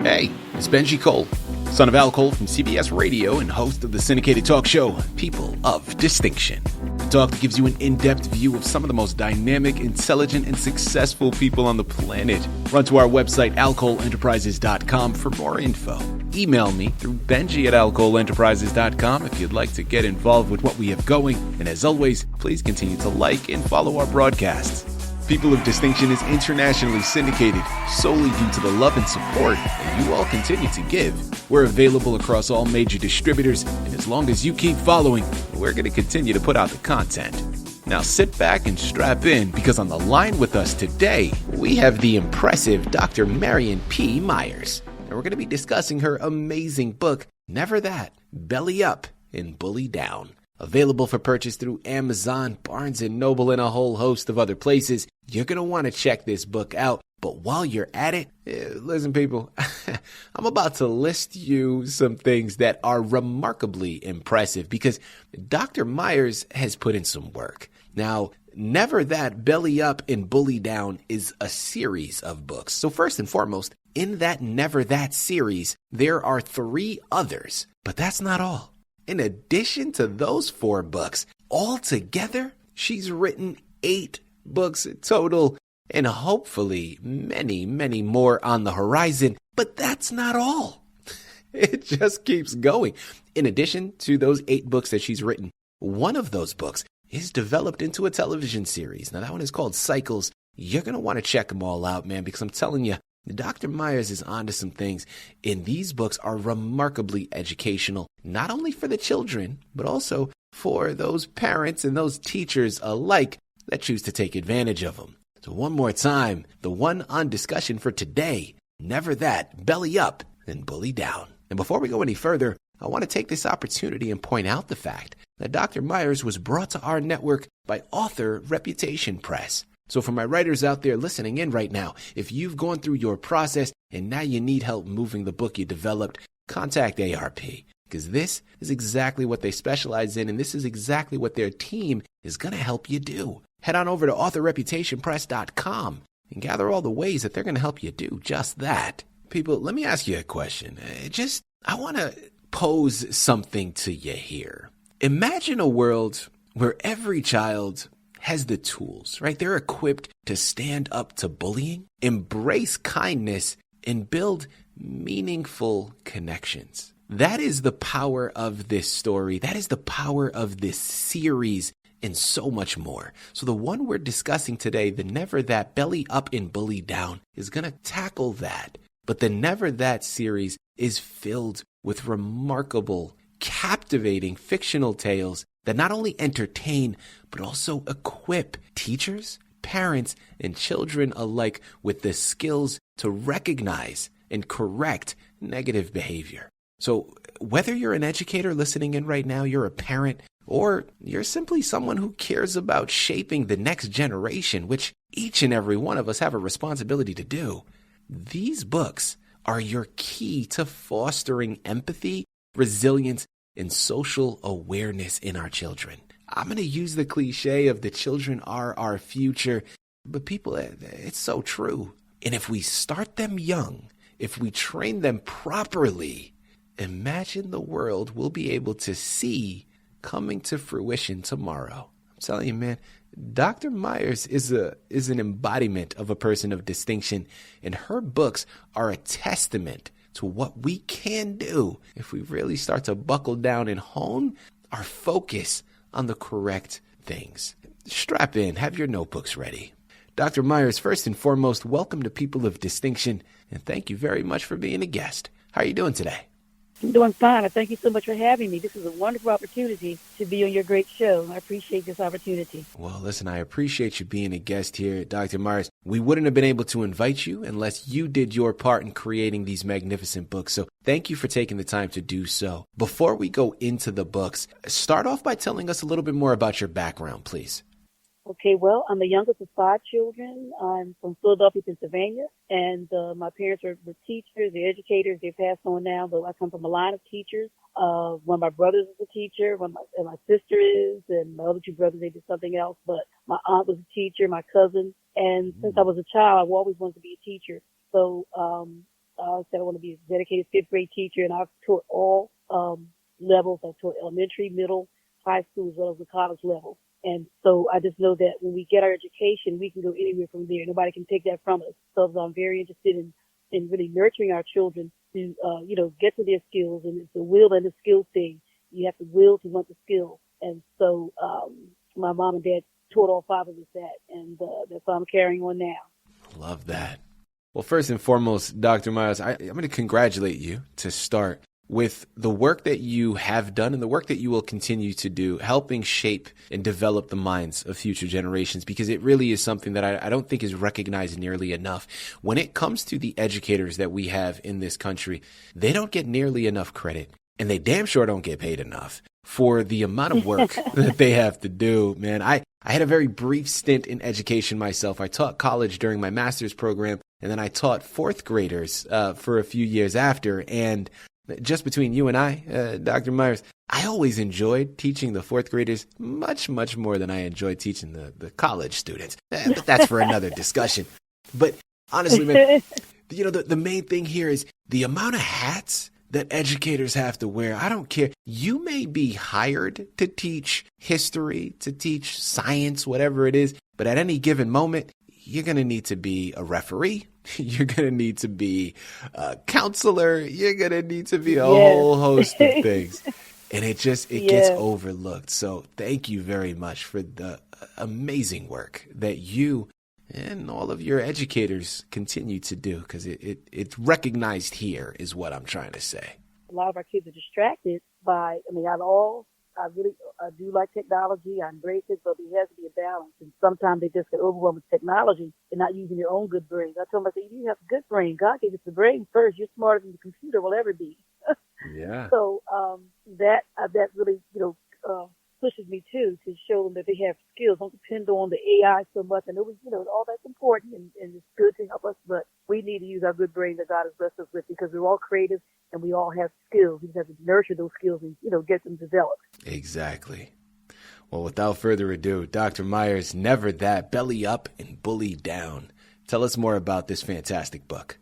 Hey, it's Benji Cole, son of Al Cole from CBS Radio and host of the syndicated talk show, People of Distinction. A talk that gives you an in-depth view of some of the most dynamic, intelligent, and successful people on the planet. Run to our website, alcoleenterprises.com for more info. Email me through benji@alcoleenterprises.com if you'd like to get involved with what we have going. And as always, please continue to like and follow our broadcasts. People of Distinction is internationally syndicated solely due to the love and support that you all continue to give. We're available across all major distributors, and as long as you keep following, we're going to continue to put out the content. Now sit back and strap in, because on the line with us today, we have the impressive Dr. Marion P. Myers. And we're going to be discussing her amazing book, Never That, Belly Up and Bully Down. Available for purchase through Amazon, Barnes & Noble, and a whole host of other places. You're going to want to check this book out. But while you're at it, listen, people, I'm about to list you some things that are remarkably impressive because Dr. Myers has put in some work. Now, Never That, Belly Up, and Bully Down is a series of books. So first and foremost, in that Never That series, there are 3 others. But that's not all. In addition to those 4 books, altogether, she's written 8 books total, and hopefully many, many more on the horizon. But that's not all. It just keeps going. In addition to those 8 books that she's written, one of those books is developed into a television series. Now, that one is called Cycles. You're going to want to check them all out, man, because I'm telling you, Dr. Myers is onto some things, and these books are remarkably educational, not only for the children, but also for those parents and those teachers alike that choose to take advantage of them. So one more time, the one on discussion for today, Never That, Belly Up, and Bully Down. And before we go any further, I want to take this opportunity and point out the fact that Dr. Myers was brought to our network by Author Reputation Press. So for my writers out there listening in right now, if you've gone through your process and now you need help moving the book you developed, contact ARP, because this is exactly what they specialize in, and this is exactly what their team is going to help you do. Head on over to authorreputationpress.com and gather all the ways that they're going to help you do just that. People, let me ask you a question. I want to pose something to you here. Imagine a world where every child has the tools, right? They're equipped to stand up to bullying, embrace kindness, and build meaningful connections. That is the power of this story. That is the power of this series and so much more. So the one we're discussing today, the Never That, Belly Up and Bully Down, is going to tackle that. But the Never That series is filled with remarkable, captivating fictional tales that not only entertain, but also equip teachers, parents, and children alike with the skills to recognize and correct negative behavior. So whether you're an educator listening in right now, you're a parent, or you're simply someone who cares about shaping the next generation, which each and every one of us have a responsibility to do, these books are your key to fostering empathy, resilience, and social awareness in our children. I'm going to use the cliche of the children are our future, but people, it's so true. And if we start them young, if we train them properly, imagine the world we'll be able to see coming to fruition tomorrow. I'm telling you, man, Dr. Myers is an embodiment of a person of distinction, and her books are a testament to what we can do if we really start to buckle down and hone our focus on the correct things. Strap in, have your notebooks ready. Dr. Myers, first and foremost, welcome to People of Distinction, and thank you very much for being a guest. How are you doing today? I'm doing fine, and thank you so much for having me. This is a wonderful opportunity to be on your great show. I appreciate this opportunity. Well, listen, I appreciate you being a guest here, Dr. Myers. We wouldn't have been able to invite you unless you did your part in creating these magnificent books. So thank you for taking the time to do so. Before we go into the books, start off by telling us a little bit more about your background, please. Okay, well, I'm the youngest of 5 children. I'm from Philadelphia, Pennsylvania, and my parents were teachers, they're educators, they've passed on now, but I come from a line of teachers. One of my brothers is a teacher, and my sister is, and my other 2 brothers, they did something else, but my aunt was a teacher, my cousin, and since I was a child, I've always wanted to be a teacher. So I said I want to be a dedicated fifth grade teacher, and I've taught all levels. I've taught elementary, middle, high school, as well as the college level. And so I just know that when we get our education, we can go anywhere from there. Nobody can take that from us. So I'm very interested in really nurturing our children to, get to their skills. And it's the will and the skill thing. You have the will to want the skill. And so my mom and dad taught all five of us that. And that's what I'm carrying on now. Love that. Well, first and foremost, Dr. Myers, I'm going to congratulate you to start with the work that you have done and the work that you will continue to do, helping shape and develop the minds of future generations, because it really is something that I don't think is recognized nearly enough. When it comes to the educators that we have in this country, they don't get nearly enough credit, and they damn sure don't get paid enough for the amount of work that they have to do, man. I had a very brief stint in education myself. I taught college during my master's program, and then I taught fourth graders for a few years after. And just between you and I, Dr. Myers, I always enjoyed teaching the fourth graders much, much more than I enjoyed teaching the college students. But that's for another discussion. But honestly, man, the main thing here is the amount of hats that educators have to wear. I don't care. You may be hired to teach history, to teach science, whatever it is, but at any given moment, you're going to need to be a referee. You're going to need to be a counselor. You're going to need to be a whole host of things. And it gets overlooked. So thank you very much for the amazing work that you and all of your educators continue to do, because it's recognized here is what I'm trying to say. A lot of our kids are distracted by, I do like technology. I embrace it, but it has to be a balance. And sometimes they just get overwhelmed with technology and not using their own good brains. I told them, I said, you have a good brain. God gave us the brain first. You're smarter than the computer will ever be. Yeah. So that really, pushes me too, to show them that they have skills. Don't depend on the AI so much. I know all that's important and it's good to help us, but we need to use our good brain that God has blessed us with, because we're all creative and we all have skills. We just have to nurture those skills and, get them developed. Exactly. Well, without further ado, Dr. Myers, Never That, Belly Up and Bully Down. Tell us more about this fantastic book.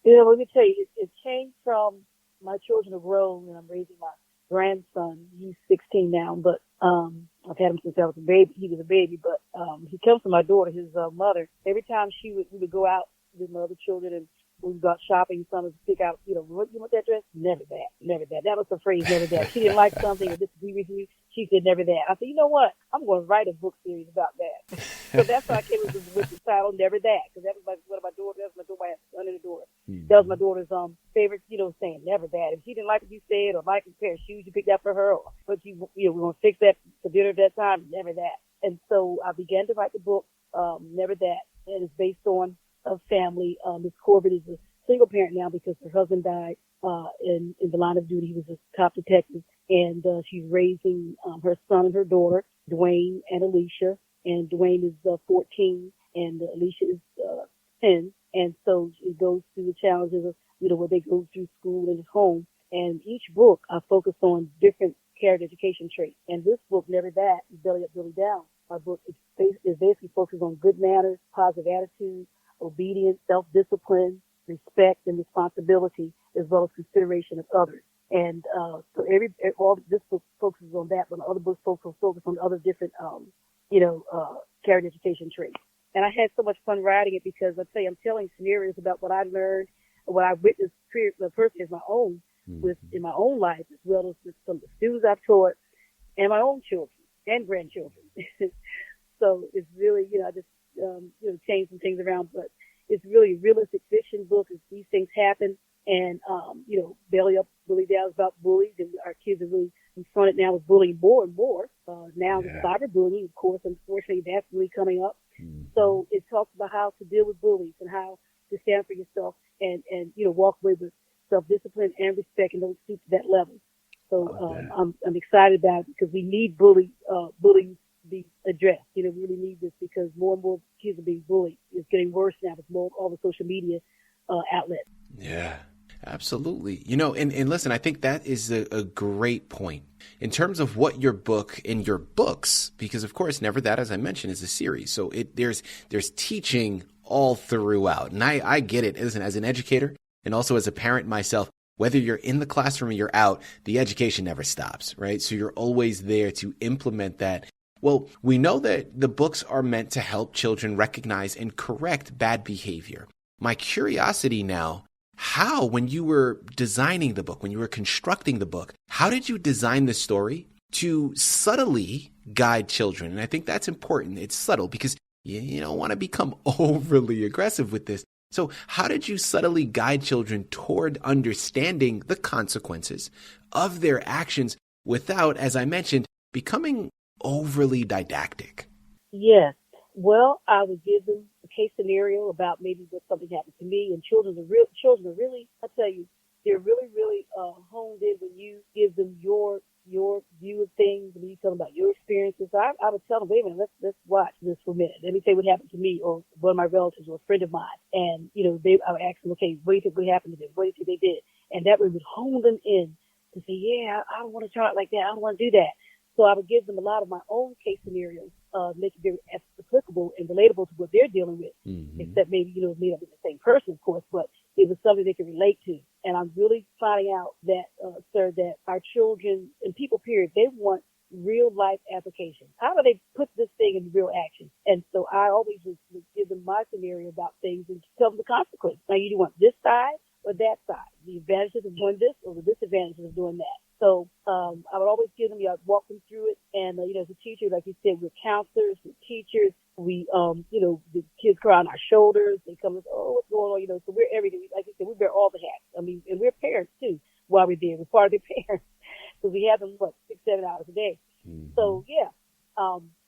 Let me tell you, it came from my children are grown and I'm raising my grandson. He's 16 now, but I've had him since I was a baby. He was a baby, but he comes from my daughter, his mother. Every time we would go out with my other children and we would go out shopping, some would pick out, what you want that dress? Never that, never that. That was the phrase, never that. She didn't like something or disagree with you. She said, never that. I said, you know what? I'm going to write a book series about that. So that's why I came with the title, Never That, because that was one of my daughter. That was my daughter. I have a son and a daughter. Mm-hmm. That was my daughter's favorite, saying, never that. If she didn't like what you said or like a pair of shoes you picked out for her, or but we're going to fix that for dinner at that time, never that. And so I began to write the book, Never That, and it's based on a family. Miss Corbett is a single parent now because her husband died in the line of duty. He was a top detective, and she's raising her son and her daughter, Dwayne and Alicia. And Dwayne is 14, and Alicia is 10. And so she goes through the challenges of, where they go through school and home. And each book, I focus on different character education traits. And this book, Never That, Belly Up, Belly Down, my book is basically focused on good manners, positive attitude, obedience, self-discipline, respect, and responsibility, as well as consideration of others. And so all this book focuses on that, but the other books focus on other different, character education traits. And I had so much fun writing it because I'm telling scenarios about what I learned, what I witnessed personally as my own, in my own life, as well as with some of the students I've taught, and my own children and grandchildren. So it's really, I just change some things around, but it's really a realistic fiction book. As these things happen, and Belly Up, Bully Down is about bullies, and our kids are really confronted now with bullying more and more. Now with cyberbullying, of course, unfortunately, that's really coming up. Mm-hmm. So it talks about how to deal with bullies and how to stand for yourself and walk away with self-discipline and respect, and don't stoop to that level. So I'm excited about it because we need bullying to be addressed. We really need this because more and more kids are being bullied. It's getting worse now with all the social media outlets. Yeah, absolutely. And listen, I think that is a great point in terms of what your book and your books, because of course, Never That, as I mentioned, is a series. So there's teaching all throughout. And I get it. Listen, as an educator And also as a parent myself, whether you're in the classroom or you're out, the education never stops, right? So you're always there to implement that. Well, we know that the books are meant to help children recognize and correct bad behavior. My curiosity now, how, when you were designing the book, when you were constructing the book, how did you design the story to subtly guide children? And I think that's important. It's subtle because you don't want to become overly aggressive with this. So how did you subtly guide children toward understanding the consequences of their actions without, as I mentioned, becoming overly didactic? Yes. Well, I would give them a case scenario about maybe what something happened to me, and children are really, I tell you, they're really honed in when you give them your view of things, when you tell them about your experiences. I would tell them, wait a minute, let's watch this for a minute. Let me tell you what happened to me or one of my relatives or a friend of mine. And, I would ask them, okay, what do you think would happen to them? What do you think they did? And that way would hone them in to say, yeah, I don't want to turn out like that. I don't want to do that. So I would give them a lot of my own case scenarios, make it very applicable and relatable to what they're dealing with, except maybe, it may not be the same person, of course, but it was something they could relate to. And I'm really finding out that, sir, that our children and people, period, they want real life application. How do they put this thing into real action? And so I always would give them my scenario about things and tell them the consequence. Now, you want this side or that side, the advantages of doing this or the disadvantages of doing that. So I would always give them, I'd walk them through it. And, as a teacher, like you said, we're counselors, we're teachers. We, the kids cry on our shoulders. They come and say, oh, what's going on? So we're everything. Like you said, we bear all the hats. I mean, and we're parents, too, while we're there. We're part of their parents. So we have them, 6-7 hours a day. So, yeah,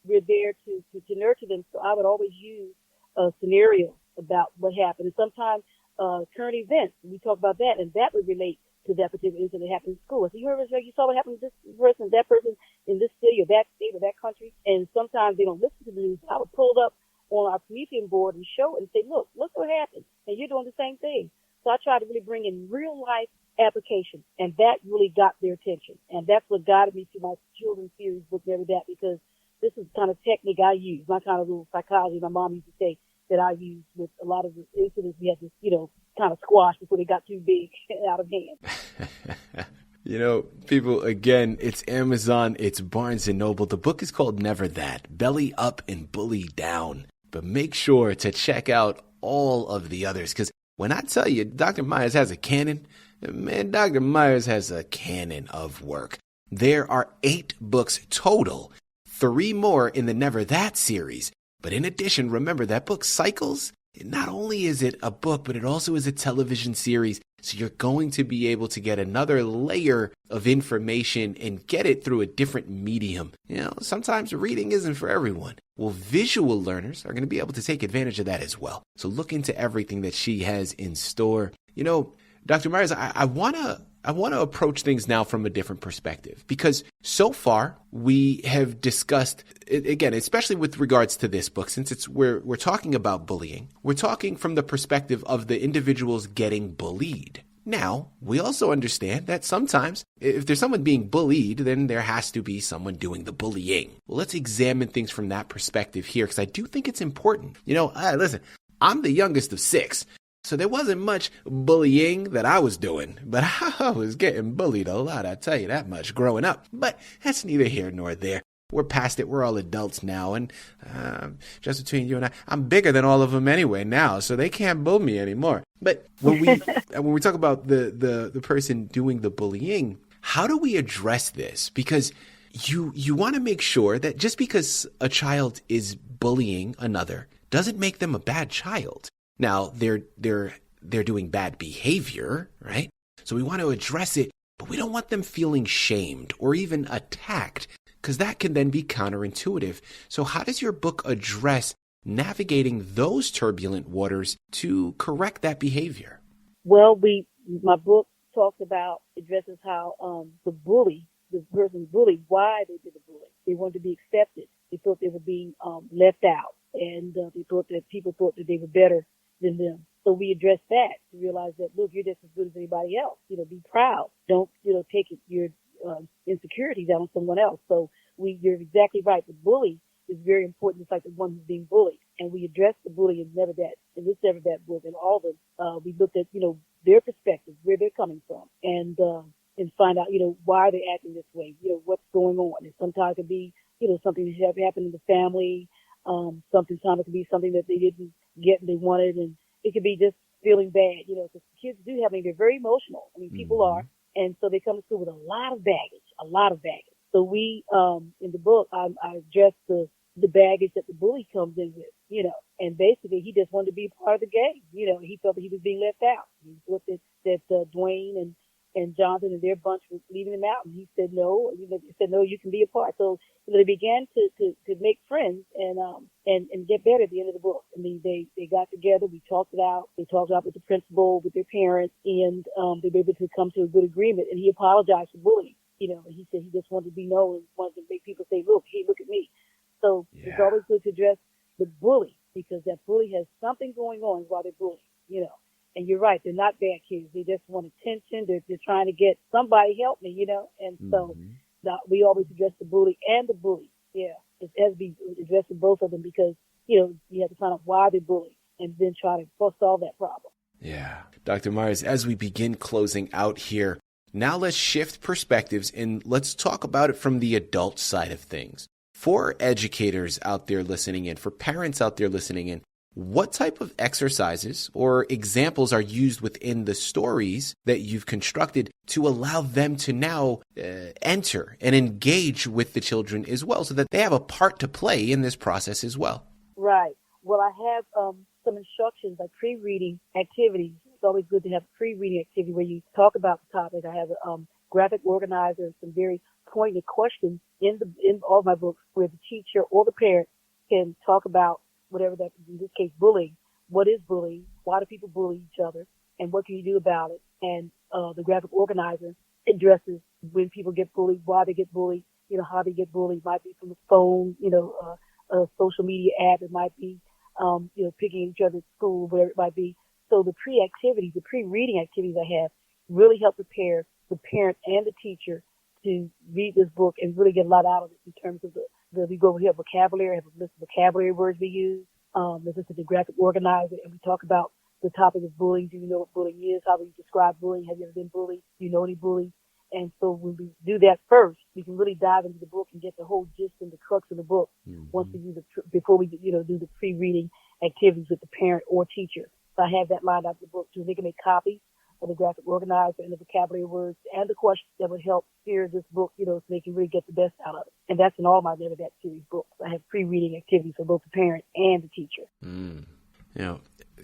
we're there to nurture them. So I would always use a scenario about what happened. And sometimes current events, we talk about that, and that would relate to that particular incident that happened in school. So you heard, you saw what happened to this person, that person in this city or that state or that country. And sometimes they don't listen to the news. I would pull it up on our Promethean board and show it and say, look what happened. And you're doing the same thing. So I try to really bring in real life application. And that really got their attention. And that's what guided me through my children's series book and every that, because this is the kind of technique I use, my kind of little psychology my mom used to say that I use with a lot of the incidents we had to, kind of squash before they got too big and out of hand. People, again, it's Amazon, it's Barnes & Noble. The book is called Never That, Belly Up and Bully Down. But make sure to check out all of the others, because when I tell you Dr. Myers has a canon, man, Dr. Myers has a canon of work. There are 8 books total, 3 more in the Never That series. But in addition, remember that book cycles. Not only is it a book, but it also is a television series. So you're going to be able to get another layer of information and get it through a different medium. Sometimes reading isn't for everyone. Well, visual learners are going to be able to take advantage of that as well. So look into everything that she has in store. Dr. Myers, I want to approach things now from a different perspective, because so far we have discussed, again, especially with regards to this book, since we're talking about bullying, we're talking from the perspective of the individuals getting bullied. Now, we also understand that sometimes if there's someone being bullied, then there has to be someone doing the bullying. Well, let's examine things from that perspective here, because I do think it's important. Listen, I'm the youngest of 6. So there wasn't much bullying that I was doing, but I was getting bullied a lot, I tell you that much, growing up. But that's neither here nor there. We're past it. We're all adults now. And just between you and I'm bigger than all of them anyway now, so they can't bully me anymore. But when we talk about the person doing the bullying, how do we address this? Because you want to make sure that just because a child is bullying another doesn't make them a bad child. Now, they're doing bad behavior, right? So we want to address it, but we don't want them feeling shamed or even attacked, because that can then be counterintuitive. So how does your book address navigating those turbulent waters to correct that behavior? Well, my book addresses how the person bullied, why they did the bullying. They wanted to be accepted. They thought they were being left out, and they thought that people thought that they were better than them. So we address that to realize that, look, you're just as good as anybody else. Be proud. Don't, take your insecurities out on someone else. So you're exactly right. The bully is very important. It's like the one who's being bullied. And we address the bully in this Never That book, and all of them. We looked at, their perspective, where they're coming from, and find out, why they're acting this way, what's going on. And sometimes it could be, something that happened in the family. Sometimes it could be something that they didn't get and they wanted, and it could be just feeling bad, because kids do have, they're very emotional. I mean, people are, and so they come to school with a lot of baggage. So we, in the book, I address the baggage that the bully comes in with, and basically he just wanted to be part of the game. He felt that he was being left out. He thought that Dwayne and Jonathan and their bunch was leaving him out, and he said no. He said no, you can be a part. So they began to make friends and get better at the end of the book. I mean, they got together. We talked it out. They talked it out with the principal, with their parents, and they were able to come to a good agreement. And he apologized for bullying. And he said he just wanted to be known and wanted to make people say, look, hey, look at me. So It's always good to address the bully, because that bully has something going on while they're bullying, And you're right, they're not bad kids. They just want attention. They're trying to get somebody help me, And so we always address the bully and the bully. Yeah, it has to be addressing both of them, because, you have to find out why they're bullying and then try to solve that problem. Yeah. Dr. Myers, as we begin closing out here, now let's shift perspectives and let's talk about it from the adult side of things. For educators out there listening in, for parents out there listening in, what type of exercises or examples are used within the stories that you've constructed to allow them to now enter and engage with the children as well, so that they have a part to play in this process as well? Right. Well, I have some instructions, like pre-reading activities. It's always good to have a pre-reading activity where you talk about the topic. I have a graphic organizer and some very pointed questions in all my books, where the teacher or the parent can talk about whatever that, in this case, bullying. What is bullying? Why do people bully each other? And what can you do about it? And the graphic organizer addresses when people get bullied, why they get bullied, how they get bullied. It might be from the phone, a social media app. It might be, picking at each other at school, whatever it might be. So the pre-reading activities I have really help prepare the parent and the teacher to read this book and really get a lot out of it, in terms of we go over here vocabulary, have a list of vocabulary words we use. There's just a graphic organizer, and we talk about the topic of bullying. Do you know what bullying is? How do you describe bullying? Have you ever been bullied? Do you know any bullies? And so when we do that first, we can really dive into the book and get the whole gist and the crux of the book. Once we do before we do the pre-reading activities with the parent or teacher. So I have that lined up in the book too. They can make copies of the graphic organizer and the vocabulary words and the questions that would help steer this book, so they can really get the best out of it. And that's in all my Never That series books. I have pre-reading activities for both the parent and the teacher.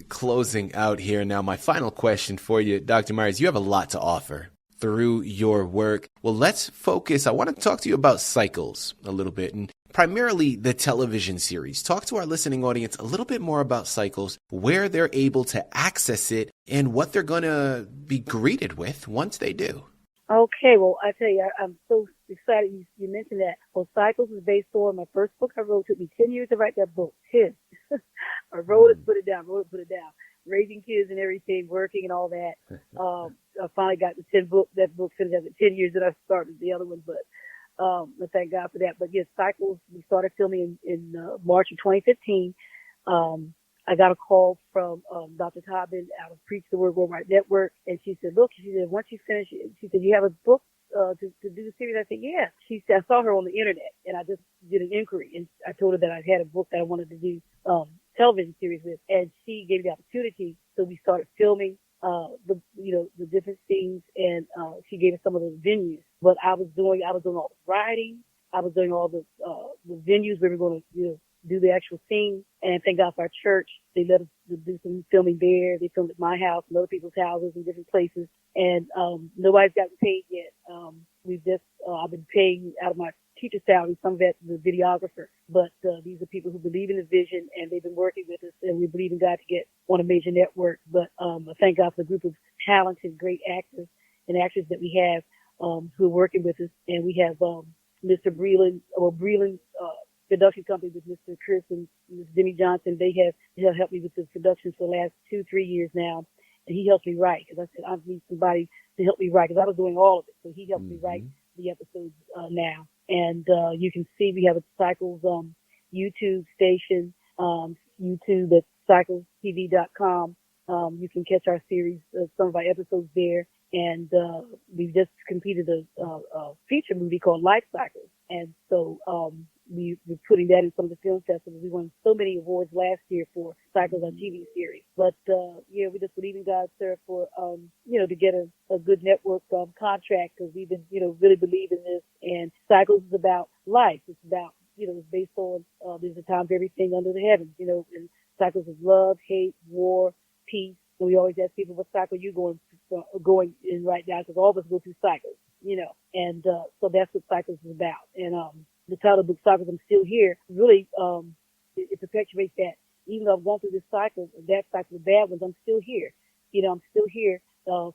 Closing out here now, my final question for you, Dr. Myers, you have a lot to offer through your work. Well, let's focus. I want to talk to you about Cycles a little bit, and primarily the television series. Talk to our listening audience a little bit more about Cycles, where they're able to access it, and what they're going to be greeted with once they do. Okay, well, I tell you, I'm so excited you mentioned that. Well, Cycles is based on my first book I wrote. It took me 10 years to write that book. 10. I wrote it, put it down. Raising kids and everything, working and all that. I finally got that book finished after 10 years that I started the other one, but thank God for that. But yes, Cycles, we started filming in March of 2015. I got a call from Dr. Tobin out of Preach the Word Worldwide Network, and she said, look, once you finish it, she said, you have a book to do the series? I said, yeah. She said, I saw her on the internet, and I just did an inquiry, and I told her that I had a book that I wanted to do television series with, and she gave me the opportunity. So we started filming the different scenes, and she gave us some of the venues. But I was doing all the writing. I was doing all the venues where we were going to do the actual scene. And thank God for our church. They let us do some filming there. They filmed at my house and other people's houses in different places. And nobody's gotten paid yet. I've been paying out of my teacher salary, some of that to the videographer. But these are people who believe in the vision, and they've been working with us, and we believe in God to get on a major network. But I thank God for the group of talented, great actors and actresses that we have who are working with us. And we have Mr. Breland's production company with Mr. Chris and Ms. Demi Johnson. They have helped me with the productions for the last 2-3 years now. And he helps me write, because I said I need somebody to help me write, because I was doing all of it. So he helps me write the episodes now. And you can see we have a Cycles YouTube station, YouTube at cyclestv.com. You can catch our series, some of our episodes there. And we just completed a feature movie called Life Cycles. And so we're putting that in some of the film festivals. We won so many awards last year for Cycles on TV series. But, yeah, we just believe in God, sir, for, to get a good network contract, because we've been, really believe in this. And Cycles is about life. It's about, it's based on there's a time for everything under the heavens, and cycles of love, hate, war, peace. And we always ask people, what cycle you going in right now? Because all of us go through cycles, and so that's what Cycles is about. And the title of the book, Cycles, I'm Still Here, really it perpetuates that. Even though I've gone through this cycle, that cycle, the bad ones, I'm still here. I'm still here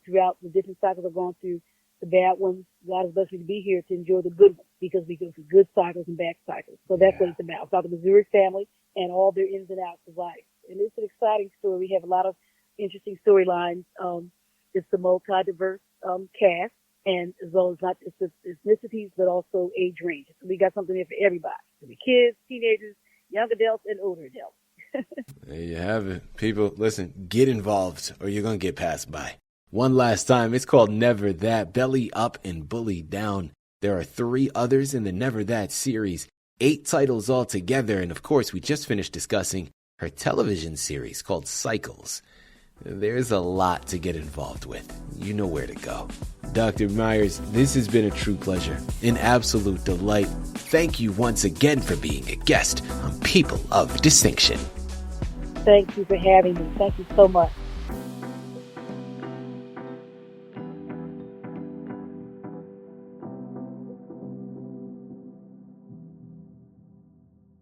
throughout the different cycles I've gone through. The bad ones, God has blessed me to be here to enjoy the good ones, because we go through good cycles and bad cycles. So that's what it's about. It's about the Missouri family and all their ins and outs of life. And it's an exciting story. We have a lot of interesting storylines. It's a multi-diverse cast, and as well as not just ethnicities, but also age ranges. So we got something there for everybody. So the kids, teenagers, young adults, and older adults. There you have it. People, listen, get involved or you're going to get passed by. One last time, it's called Never That, Belly Up and Bully Down. There are 3 others in the Never That series, 8 titles altogether, and of course, we just finished discussing her television series called Cycles. There's a lot to get involved with. You know where to go. Dr. Myers, this has been a true pleasure, an absolute delight. Thank you once again for being a guest on People of Distinction. Thank you for having me. Thank you so much.